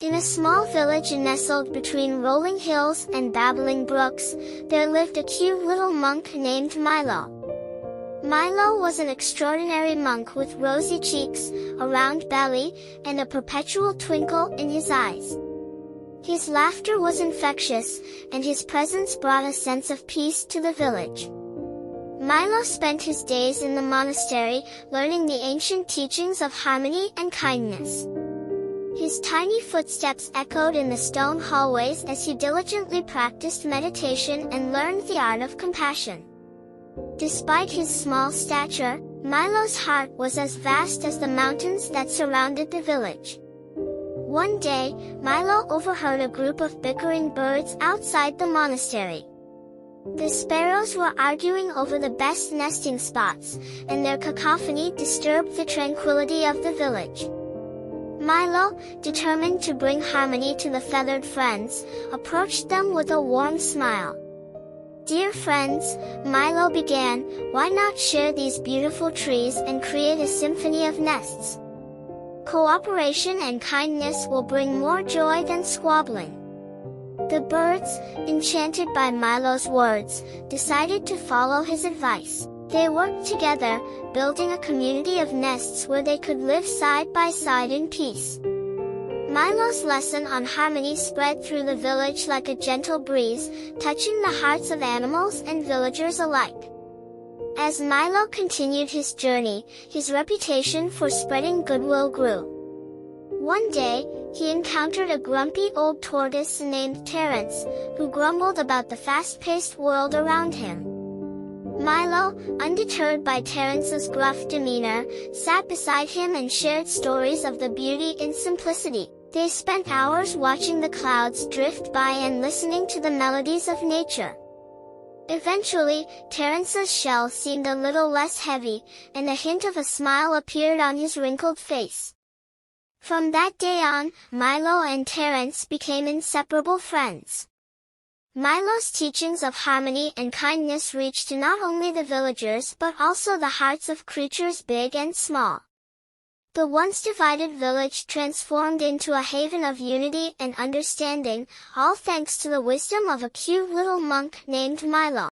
In a small village nestled between rolling hills and babbling brooks, there lived a cute little monk named Milo. Milo was an extraordinary monk with rosy cheeks, a round belly, and a perpetual twinkle in his eyes. His laughter was infectious, and his presence brought a sense of peace to the village. Milo spent his days in the monastery, learning the ancient teachings of harmony and kindness. His tiny footsteps echoed in the stone hallways as he diligently practiced meditation and learned the art of compassion. Despite his small stature, Milo's heart was as vast as the mountains that surrounded the village. One day, Milo overheard a group of bickering birds outside the monastery. The sparrows were arguing over the best nesting spots, and their cacophony disturbed the tranquility of the village. Milo, determined to bring harmony to the feathered friends, approached them with a warm smile. "Dear friends," Milo began, "why not share these beautiful trees and create a symphony of nests? Cooperation and kindness will bring more joy than squabbling." The birds, enchanted by Milo's words, decided to follow his advice. They worked together, building a community of nests where they could live side by side in peace. Milo's lesson on harmony spread through the village like a gentle breeze, touching the hearts of animals and villagers alike. As Milo continued his journey, his reputation for spreading goodwill grew. One day, he encountered a grumpy old tortoise named Terence, who grumbled about the fast-paced world around him. Milo, undeterred by Terence's gruff demeanor, sat beside him and shared stories of the beauty in simplicity. They spent hours watching the clouds drift by and listening to the melodies of nature. Eventually, Terence's shell seemed a little less heavy, and a hint of a smile appeared on his wrinkled face. From that day on, Milo and Terence became inseparable friends. Milo's teachings of harmony and kindness reached not only the villagers but also the hearts of creatures big and small. The once divided village transformed into a haven of unity and understanding, all thanks to the wisdom of a cute little monk named Milo.